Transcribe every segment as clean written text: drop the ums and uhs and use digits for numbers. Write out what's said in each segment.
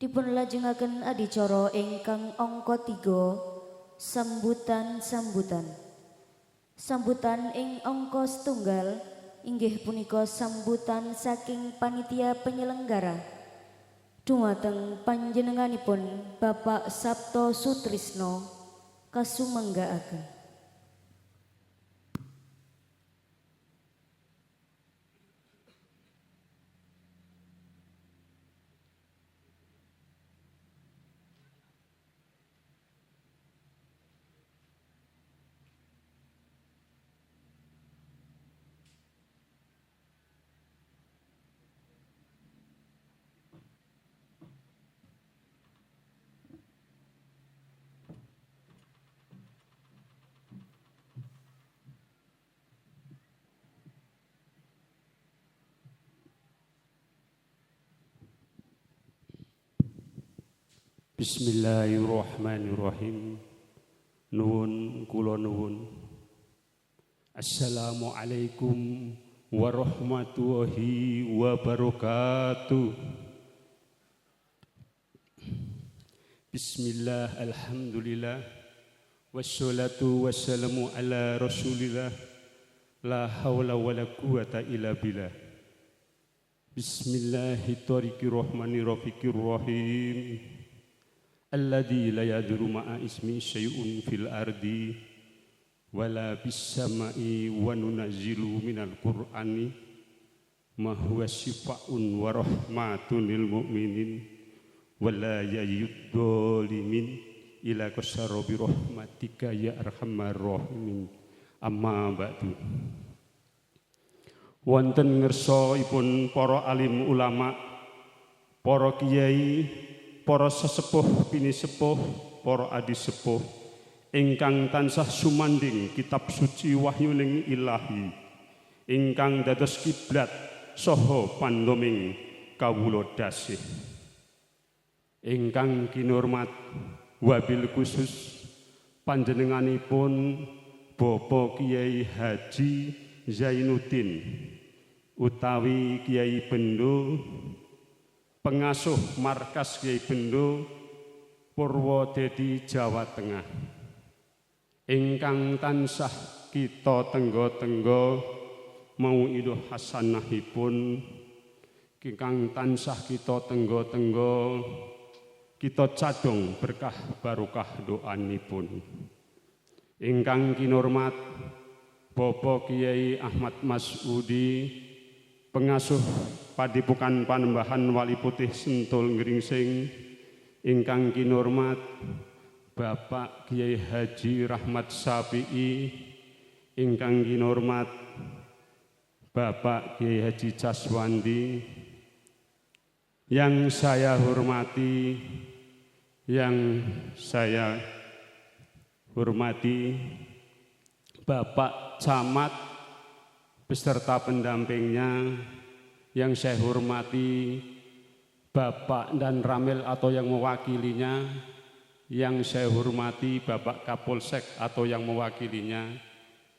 Dipun lajengaken adicara ingkang angka 3 sambutan ing angka setunggal inggih punika sambutan saking panitia penyelenggara dumateng panjenenganipun Bapak Sabto Sutrisno kasumenggaaken. Bismillahirrahmanirrahim. Nuwun kula nuwun. Assalamualaikum warahmatullahi wabarakatuh. Bismillah, alhamdulillah, wassalatu wassalamu ala rasulillah, la hawla wa la quwata illa billah. Bismillahirrahmanirrahim. Alladzi la yadurru ma'a ismi syai'un fil ardi wala bis sama'i wa nunazzilu minal qur'ani ma huwa syifaa'un wa rahmatun lil mu'minin wala yayyuddolimin ila kasara bi rahmatika ya arhamar rahimin. Amma ba'du. Wonten ngersaipun para alim ulama, para kiai, para sesepuh bini sepuh, para adi sepuh ingkang tansah sumanding kitab suci wahyuning ilahi ingkang dados kiblat saha pandhoming kawula dasih. Ingkang kinurmat wabil khusus panjenenganipun Bapak Kiai Haji Zainuddin utawi Kiai Bendo, pengasuh markas Kiai Bendo Purwodadi Jawa Tengah, ingkang tansah kita tenggo-tenggo mau iduh hasanahipun, ingkang tansah kita tenggo-tenggo kita cadong berkah barokah doanipun. Ingkang kinurmat Bapak Kiai Ahmad Masudi, pengasuh Padepokan Panembahan Wali Putih Sentul Ngringsing, ingkang kinurmat Bapak Kiai Haji Rahmat Sapi'i, ingkang kinurmat Bapak Kiai Haji Caswandi, yang saya hormati, Bapak Camat beserta pendampingnya, yang saya hormati Bapak dan Ramil atau yang mewakilinya, yang saya hormati Bapak Kapolsek atau yang mewakilinya,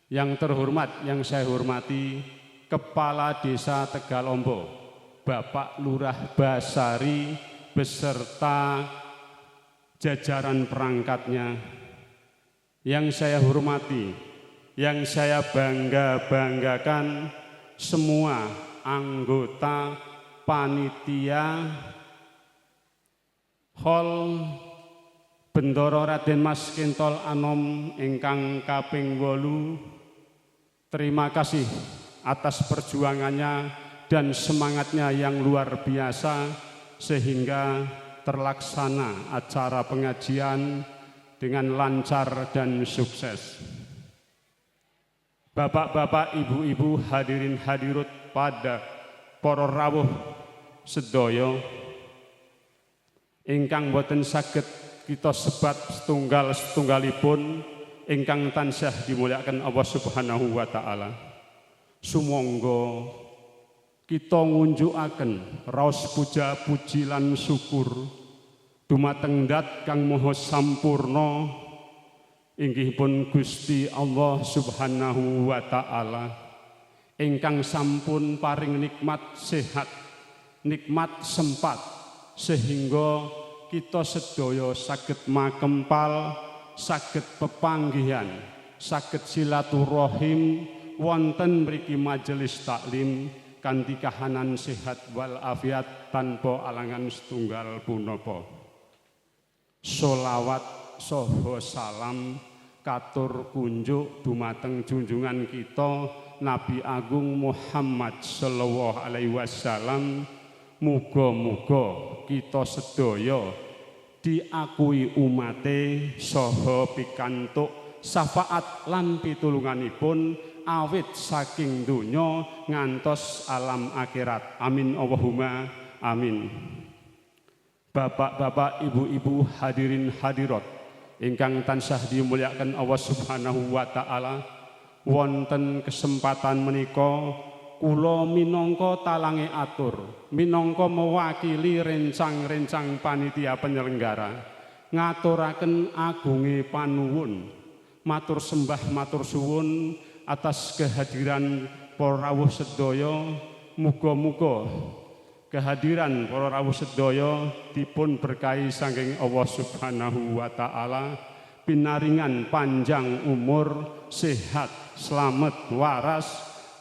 yang terhormat yang saya hormati Kepala Desa Tegalombo Bapak Lurah Basari beserta jajaran perangkatnya, yang saya hormati, yang saya banggakan semua anggota panitia Hall Bendoro Raden Mas Kentol Anom ingkang kaping 8. Terima kasih atas perjuangannya dan semangatnya yang luar biasa sehingga terlaksana acara pengajian dengan lancar dan sukses. Bapak-bapak, ibu-ibu, hadirin hadirut pada para rawuh sedaya ingkang boten saged kita sebat setunggalipun ingkang tansah dimuliakan Allah Subhanahu wa taala. Sumangga kita ngunjukaken raos puja puji lan syukur dumateng Dat kang Maha Sampurna inggihipun Gusti Allah Subhanahu wa taala ingkang sampun paring nikmat sehat, nikmat sempat sehingga kita sedaya saged makempal, saged pepanggihan, saged silaturahim wonten mriki majelis taklim kanthi kahanan sehat wal afiat tanpa alangan setunggal punapa. Sholawat saha salam katur kunjuk dumateng junjungan kita Nabi Agung Muhammad sallallahu alaihi wasallam. Muga-muga kita sedaya diakui umate saha pikantuk syafaat lan pitulunganipun awit saking donya ngantos alam akhirat. Amin Allahumma amin. Bapak-bapak, ibu-ibu, hadirin hadirat ingkang tansah dimulyakaken Allah Subhanahu wa taala, wonten kesempatan menika kula minangka talange atur, minangka mewakili rencang-rencang panitia penyelenggara ngaturaken agunge panuwun, matur sembah matur suwun atas kehadiran para rawuh sedaya. Muga-muga kehadiran para rawuh sedaya dipun berkahi saking Allah Subhanahu wa taala, pinaringan panjang umur, sehat, slamet, waras,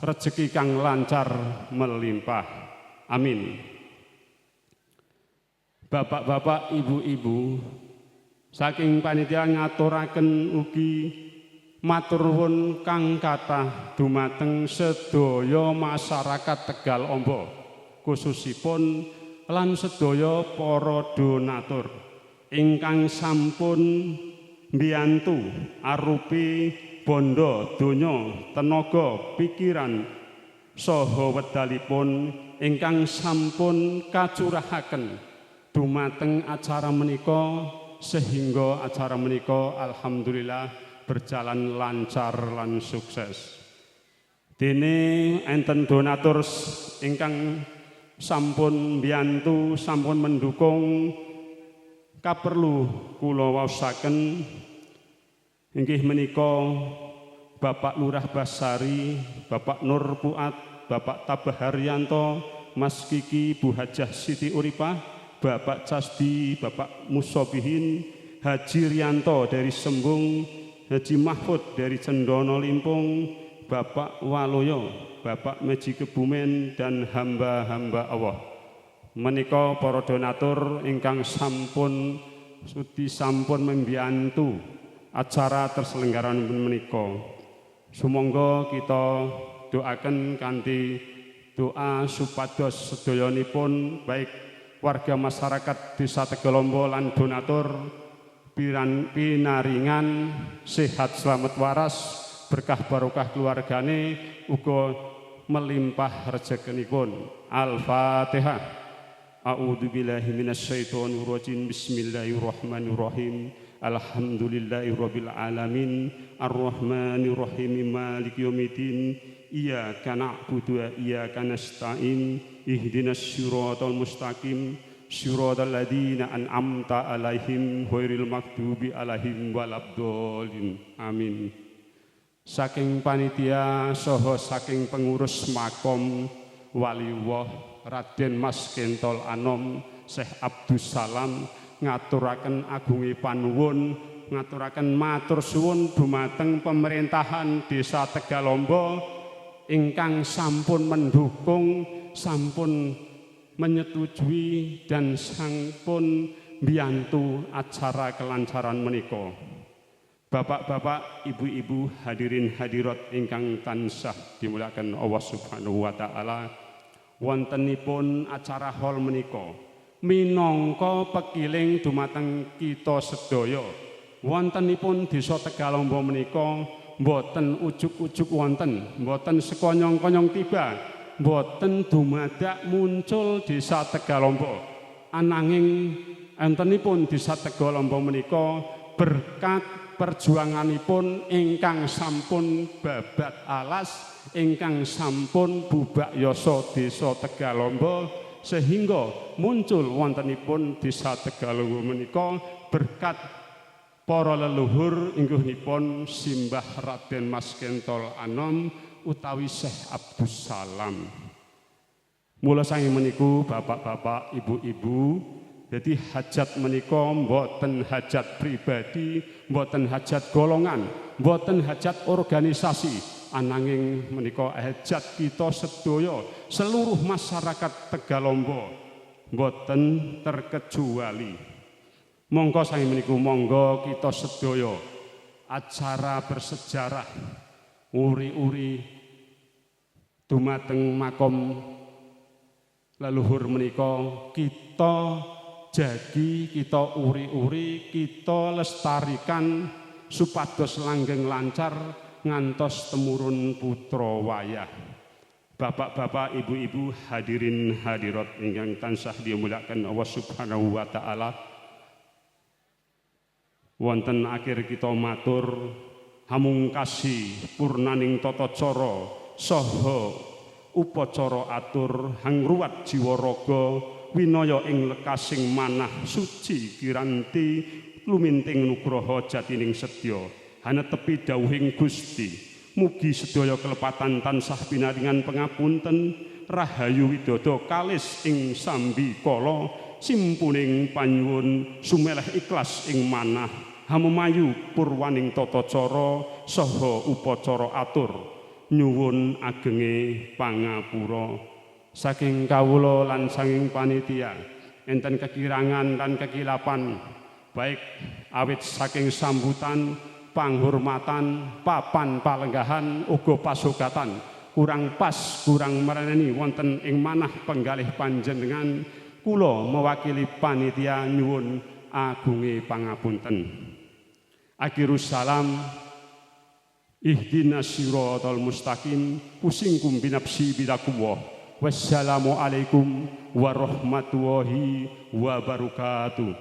rezeki kang lancar melimpah. Amin. Bapak-bapak, ibu-ibu, saking panitia ngaturaken ugi matur nuwun kang kathah dumateng sedaya masyarakat Tegal Amba, khususipun lan sedaya para donatur ingkang sampun mbiyantu arupi bondo donya, tenaga, pikiran saha wedalipun ingkang sampun kacurahaken dumateng acara menika, sehingga acara menika alhamdulillah berjalan lancar lan sukses. Dene enten donatur ingkang sampun mbiyantu, sampun mendukung, kaperlu kula waosaken inggih menika Bapak Lurah Basari, Bapak Nur Puat, Bapak Tabah Haryanto, Mas Kiki, Bu Hajah Siti Uripah, Bapak Casdi, Bapak Musobihin, Haji Rianto dari Sembung, Haji Mahfud dari Cendono Limpung, Bapak Waloyo, Bapak Meji Kebumen, dan hamba-hamba Allah. Menika para donatur ingkang sampun membiyantu acara terselenggaran menika. Sumangga kita doaken kanthi doa supados sedayanipun baik warga masyarakat Desa Tegal Amba lan donatur pinaringan sehat slamet waras, berkah barokah keluargane, uga melimpah rezekinipun. Al-Fatihah. A'udzubillahi minasyaitonir rajim. Bismillahirrahmanirrahim. Alhamdulillahirabbil alamin. Arrahmanir rahim. Maliki yaumiddin. Iyyaka na'budu wa iyyaka nasta'in. Ihdinas siratal mustaqim. Siratal ladzina an'amta 'alaihim ghairil maghdubi 'alaihim waladdallin. Amin. Saking panitia saha saking pengurus makom Waliullah Raden Mas Kentol Anom Syekh Abdus Salam ngaturaken agunge panuwun, ngaturaken matur suwun dumateng pemerintahan Desa Tegal Amba ingkang sampun mendukung, sampun menyetujui dan sampun mbiyantu acara kelancaran menika. Bapak-bapak, ibu-ibu, hadirin hadirat ingkang tansah dimulyakaken Allah Subhanahu wa taala, wontenipun acara hall menika minangka pekiling dumateng kita sedaya. Wontenipun Desa Tegal Amba menika mboten ujug-ujug wonten, mboten sekonyong-konyong tiba, mboten dumadak muncul Desa Tegal Amba. Ananging entenipun Desa Tegal Amba menika berkat perjuanganipun ingkang sampun babat alas, ingkang sampun bubak yasa Desa Tegal Amba, sehingga muncul wontenipun Desa Tegal Amba menika berkat para leluhur inggihipun simbah Raden Mas Kentol Anom utawi Syekh Abdus Salam. Mula sangi meniku bapak-bapak, ibu-ibu, Jadi hajat menika mboten hajat pribadi, mboten hajat golongan, mboten hajat organisasi, ananging menika hajat kita sedaya seluruh masyarakat Tegalombo mboten terkecuali. Monggo sang meniku monggo kita sedaya acara bersejarah uri-uri dumateng makom leluhur menika kita jagi, kita uri-uri, kita lestarikan supados langgeng lancar ngantos temurun putra wayah. Bapak-bapak, ibu-ibu, hadirin hadirat ingkang tansah dimuliakan Allah Subhanahu wa taala. Wonten akhir kita matur hamungkasi purnaning tata cara saha upacara atur hangruwat jiwa raga winaya ing lekasing manah suci kiranti luminting nugraha jatining sedya hanetepi dawuhing Gusti mugi sedaya kelepatan tansah pinaringan pangapunten rahayu widodо kalis ing sambi kala simpuning panyuwun sumeleh ikhlas ing manah hamemayu purwaning tata cara saha upacara atur nyuwun agenge pangapura saking kawula lan saking panitia enten kekirangan lan kekilapan baik awit saking sambutan panghormatan papan palenggahan uga pasugatan kurang pas kurang mereneni wonten ing manah penggalih panjenengan kula mewakili panitia nyuwun agunge pangapunten. Akhirus salam ihdinas siratal mustaqim kusingkum binafsi bidakuwah. Wassalamualaikum warahmatullahi wabarakatuh.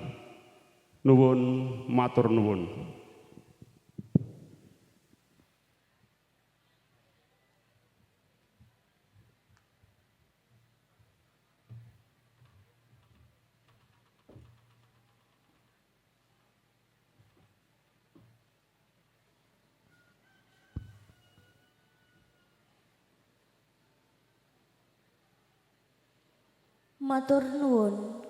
Nuwun matur nuwun. Matur nuwun.